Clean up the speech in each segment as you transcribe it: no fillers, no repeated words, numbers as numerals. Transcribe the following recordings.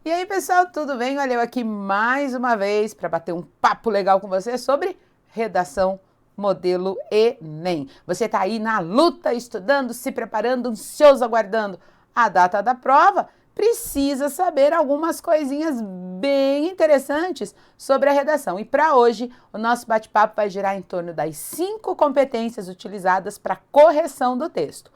E aí, pessoal, tudo bem? Olha eu aqui mais uma vez para bater um papo legal com você sobre redação modelo Enem. Você está aí na luta, estudando, se preparando, ansioso, aguardando a data da prova, precisa saber algumas coisinhas bem interessantes sobre a redação. E para hoje, o nosso bate-papo vai girar em torno das 5 competências utilizadas para correção do texto.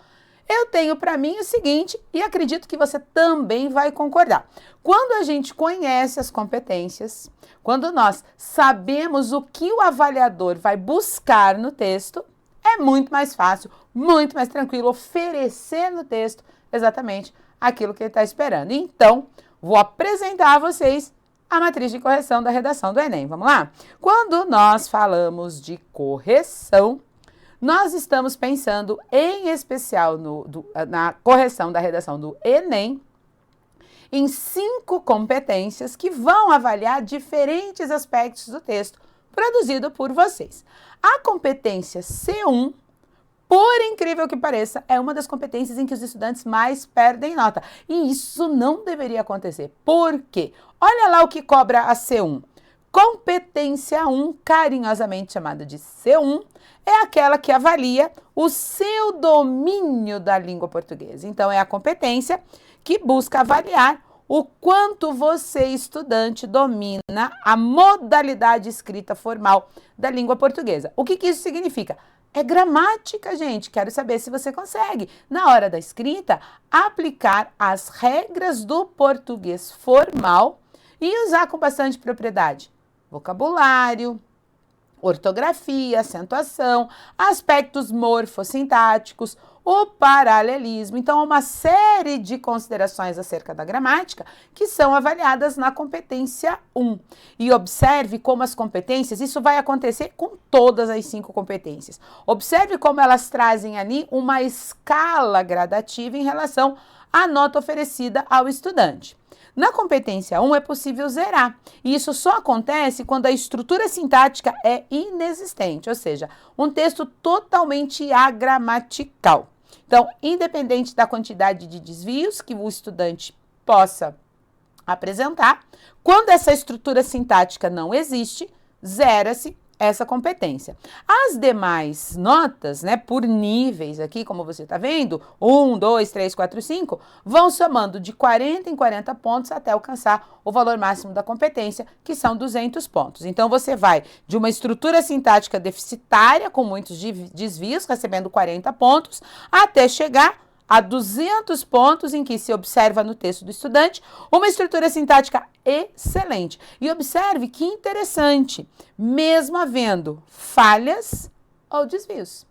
Eu tenho para mim o seguinte, e acredito que você também vai concordar. Quando a gente conhece as competências, quando nós sabemos o que o avaliador vai buscar no texto, é muito mais fácil, muito mais tranquilo oferecer no texto exatamente aquilo que ele está esperando. Então, vou apresentar a vocês a matriz de correção da redação do Enem. Vamos lá? Quando nós falamos de correção, nós estamos pensando, em especial, na correção da redação do Enem, em 5 competências que vão avaliar diferentes aspectos do texto produzido por vocês. A competência C1, por incrível que pareça, é uma das competências em que os estudantes mais perdem nota. E isso não deveria acontecer. Por quê? Olha lá o que cobra a C1. Competência 1, carinhosamente chamada de C1, é aquela que avalia o seu domínio da língua portuguesa. Então, é a competência que busca avaliar o quanto você, estudante, domina a modalidade escrita formal da língua portuguesa. O que isso significa? É gramática, gente. Quero saber se você consegue, na hora da escrita, aplicar as regras do português formal e usar com bastante propriedade vocabulário, ortografia, acentuação, aspectos morfossintáticos, o paralelismo. Então, uma série de considerações acerca da gramática que são avaliadas na competência 1. E observe como as competências, isso vai acontecer com todas as 5 competências. Observe como elas trazem ali uma escala gradativa em relação à nota oferecida ao estudante. Na competência 1 é possível zerar, e isso só acontece quando a estrutura sintática é inexistente, ou seja, um texto totalmente agramatical. Então, independente da quantidade de desvios que o estudante possa apresentar, quando essa estrutura sintática não existe, zera-se essa competência. As demais notas, por níveis aqui, como você está vendo, 1, 2, 3, 4, 5, vão somando de 40 em 40 pontos até alcançar o valor máximo da competência, que são 200 pontos. Então, você vai de uma estrutura sintática deficitária, com muitos desvios, recebendo 40 pontos, até chegar a 200 pontos em que se observa no texto do estudante uma estrutura sintática excelente. E observe que interessante, mesmo havendo falhas ou desvios.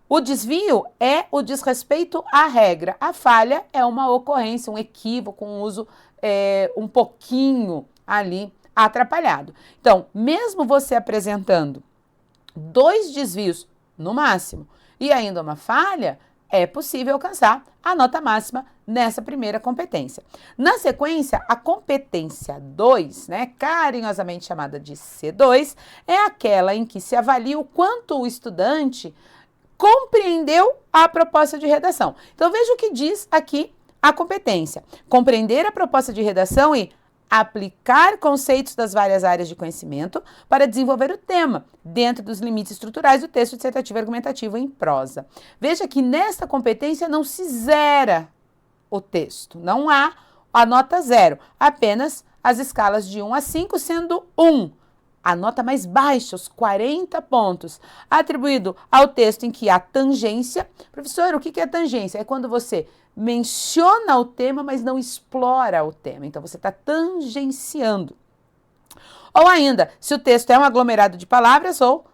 O desvio é o desrespeito à regra. A falha é uma ocorrência, um equívoco, um uso um pouquinho ali atrapalhado. Então, mesmo você apresentando 2 desvios no máximo e ainda uma falha, é possível alcançar a nota máxima nessa primeira competência. Na sequência, a competência 2, carinhosamente chamada de C2, é aquela em que se avalia o quanto o estudante compreendeu a proposta de redação. Então, veja o que diz aqui a competência. Compreender a proposta de redação e aplicar conceitos das várias áreas de conhecimento para desenvolver o tema, dentro dos limites estruturais do texto dissertativo e argumentativo em prosa. Veja que nesta competência não se zera o texto, não há a nota 0, apenas as escalas de 1 a 5, sendo 1 a nota mais baixa, os 40 pontos, atribuído ao texto em que há tangência. Professor, o que é tangência? É quando você menciona o tema, mas não explora o tema. Então, você está tangenciando. Ou ainda, se o texto é um aglomerado de palavras ou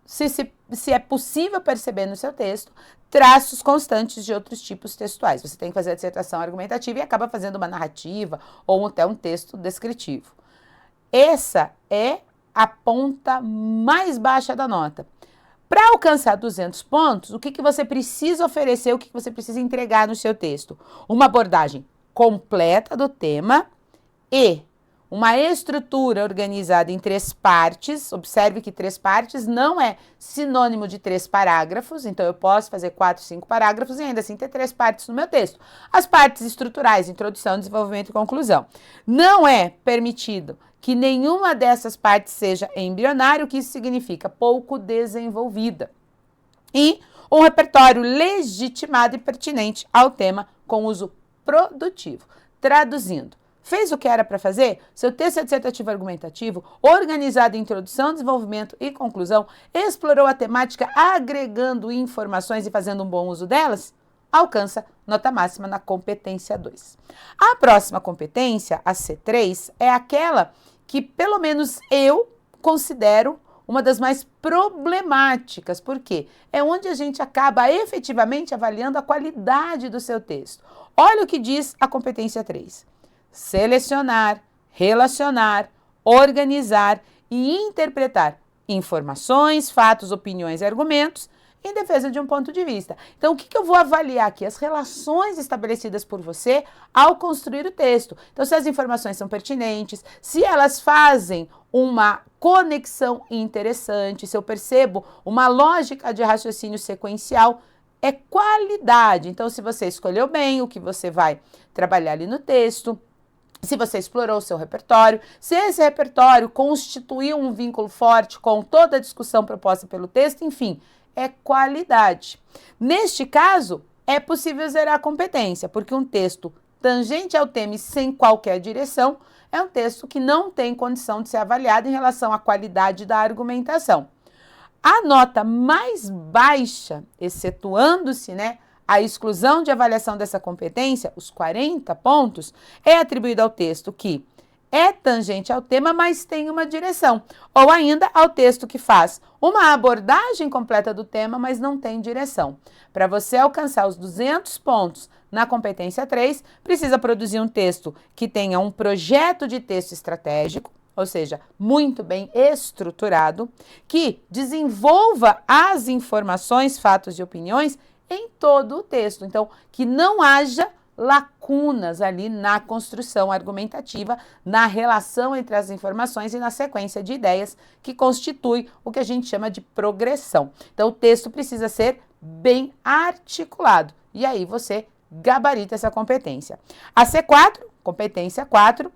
se é possível perceber no seu texto traços constantes de outros tipos textuais. Você tem que fazer a dissertação argumentativa e acaba fazendo uma narrativa ou até um texto descritivo. Essa é a ponta mais baixa da nota. Para alcançar 200 pontos, o que você precisa oferecer, o que você precisa entregar no seu texto? Uma abordagem completa do tema e uma estrutura organizada em 3 partes. Observe que 3 partes não é sinônimo de 3 parágrafos, então eu posso fazer 4, 5 parágrafos e ainda assim ter 3 partes no meu texto. As partes estruturais, introdução, desenvolvimento e conclusão. Não é permitido que nenhuma dessas partes seja embrionária, o que isso significa pouco desenvolvida. E um repertório legitimado e pertinente ao tema com uso produtivo. Traduzindo, fez o que era para fazer? Seu texto é dissertativo argumentativo, organizado em introdução, desenvolvimento e conclusão, explorou a temática agregando informações e fazendo um bom uso delas? Alcança nota máxima na competência 2. A próxima competência, a C3, é aquela que pelo menos eu considero uma das mais problemáticas, porque é onde a gente acaba efetivamente avaliando a qualidade do seu texto. Olha o que diz a competência 3. Selecionar, relacionar, organizar e interpretar informações, fatos, opiniões e argumentos em defesa de um ponto de vista. Então, o que eu vou avaliar aqui? As relações estabelecidas por você ao construir o texto. Então, se as informações são pertinentes, se elas fazem uma conexão interessante, se eu percebo uma lógica de raciocínio sequencial, é qualidade. Então, se você escolheu bem o que você vai trabalhar ali no texto, se você explorou o seu repertório, se esse repertório constituiu um vínculo forte com toda a discussão proposta pelo texto, enfim, é qualidade. Neste caso, é possível zerar a competência, porque um texto tangente ao tema e sem qualquer direção é um texto que não tem condição de ser avaliado em relação à qualidade da argumentação. A nota mais baixa, excetuando-se, a exclusão de avaliação dessa competência, os 40 pontos, é atribuída ao texto que é tangente ao tema, mas tem uma direção. Ou ainda ao texto que faz uma abordagem completa do tema, mas não tem direção. Para você alcançar os 200 pontos na competência 3, precisa produzir um texto que tenha um projeto de texto estratégico, ou seja, muito bem estruturado, que desenvolva as informações, fatos e opiniões em todo o texto. Então, que não haja lacunas ali na construção argumentativa, na relação entre as informações e na sequência de ideias que constitui o que a gente chama de progressão. Então, o texto precisa ser bem articulado. E aí você gabarita essa competência. A C4, competência 4,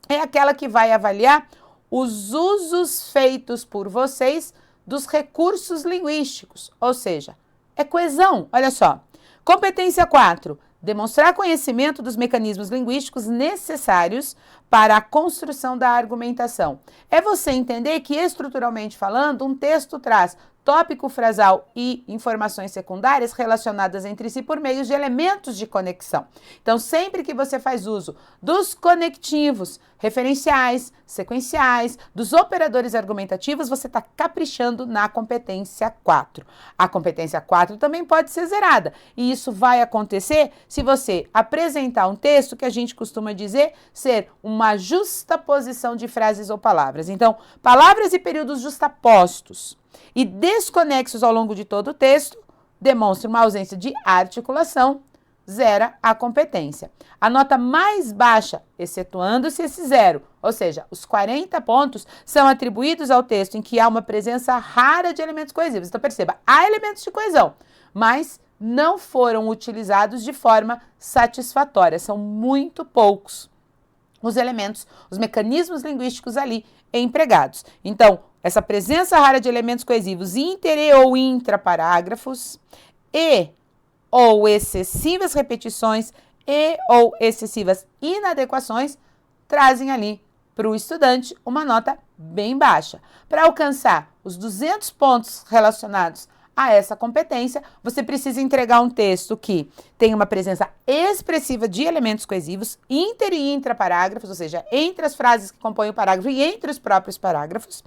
é aquela que vai avaliar os usos feitos por vocês dos recursos linguísticos, ou seja, é coesão. Olha só, competência 4, demonstrar conhecimento dos mecanismos linguísticos necessários para a construção da argumentação. É você entender que, estruturalmente falando, um texto traz tópico frasal e informações secundárias relacionadas entre si por meio de elementos de conexão. Então, sempre que você faz uso dos conectivos, referenciais, sequenciais, dos operadores argumentativos, você está caprichando na competência 4. A competência 4 também pode ser zerada, e isso vai acontecer se você apresentar um texto que a gente costuma dizer ser uma justaposição de frases ou palavras. Então, palavras e períodos justapostos e desconexos ao longo de todo o texto demonstra uma ausência de articulação, zera a competência. A nota mais baixa, excetuando-se esse zero, ou seja, os 40 pontos, são atribuídos ao texto em que há uma presença rara de elementos coesivos. Então, perceba, há elementos de coesão, mas não foram utilizados de forma satisfatória, são muito poucos os elementos, os mecanismos linguísticos ali empregados. Então, essa presença rara de elementos coesivos inter e ou intraparágrafos e ou excessivas repetições e ou excessivas inadequações trazem ali para o estudante uma nota bem baixa. Para alcançar os 200 pontos relacionados a essa competência, você precisa entregar um texto que tenha uma presença expressiva de elementos coesivos, inter e intraparágrafos, ou seja, entre as frases que compõem o parágrafo e entre os próprios parágrafos.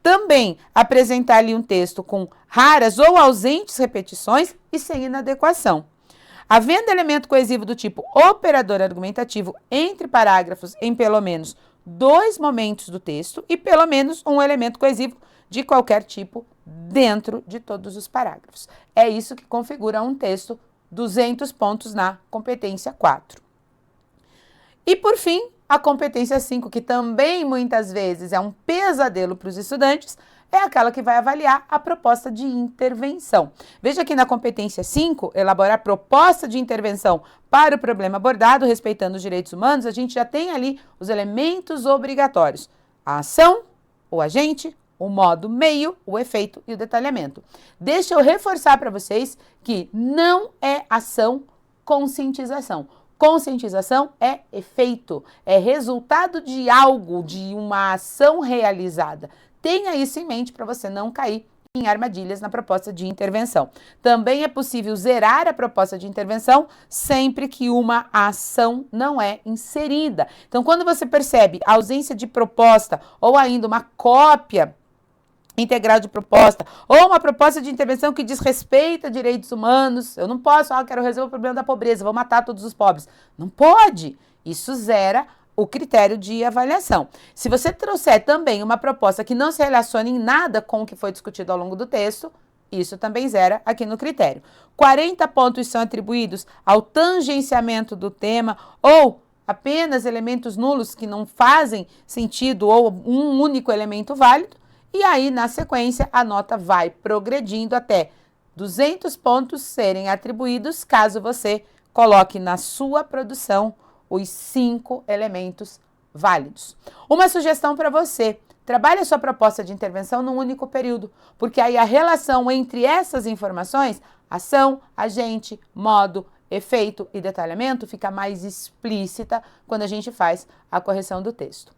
Também apresentar ali um texto com raras ou ausentes repetições e sem inadequação. Havendo elemento coesivo do tipo operador argumentativo entre parágrafos em pelo menos 2 momentos do texto e pelo menos um elemento coesivo de qualquer tipo dentro de todos os parágrafos. É isso que configura um texto 200 pontos na competência 4. E por fim, A competência 5, que também muitas vezes é um pesadelo para os estudantes, é aquela que vai avaliar a proposta de intervenção. Veja que na competência 5, elaborar proposta de intervenção para o problema abordado, respeitando os direitos humanos, a gente já tem ali os elementos obrigatórios. A ação, o agente, o modo, meio, o efeito e o detalhamento. Deixa eu reforçar para vocês que não é ação, conscientização. Conscientização é efeito, é resultado de algo, de uma ação realizada. Tenha isso em mente para você não cair em armadilhas na proposta de intervenção. Também é possível zerar a proposta de intervenção sempre que uma ação não é inserida. Então, quando você percebe a ausência de proposta ou ainda uma cópia integral de proposta, ou uma proposta de intervenção que desrespeita direitos humanos, eu não posso, quero resolver o problema da pobreza, vou matar todos os pobres. Não pode. Isso zera o critério de avaliação. Se você trouxer também uma proposta que não se relacione em nada com o que foi discutido ao longo do texto, isso também zera aqui no critério. 40 pontos são atribuídos ao tangenciamento do tema ou apenas elementos nulos que não fazem sentido ou um único elemento válido. E aí, na sequência, a nota vai progredindo até 200 pontos serem atribuídos caso você coloque na sua produção os 5 elementos válidos. Uma sugestão para você: trabalhe a sua proposta de intervenção num único período, porque aí a relação entre essas informações, ação, agente, modo, efeito e detalhamento, fica mais explícita quando a gente faz a correção do texto.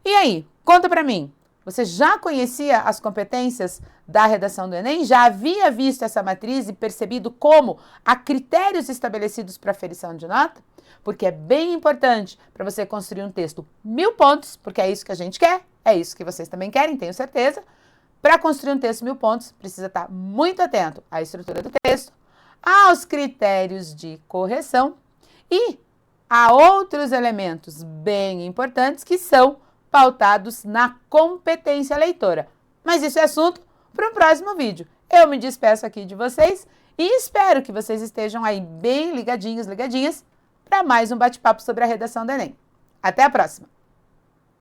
E aí, conta para mim. Você já conhecia as competências da redação do Enem? Já havia visto essa matriz e percebido como há critérios estabelecidos para aferição de nota? Porque é bem importante para você construir um texto 1000 pontos, porque é isso que a gente quer, é isso que vocês também querem, tenho certeza. Para construir um texto 1000 pontos, precisa estar muito atento à estrutura do texto, aos critérios de correção e a outros elementos bem importantes que são pautados na competência leitora. Mas isso é assunto para o próximo vídeo. Eu me despeço aqui de vocês e espero que vocês estejam aí bem ligadinhos, ligadinhas, para mais um bate-papo sobre a redação do Enem. Até a próxima!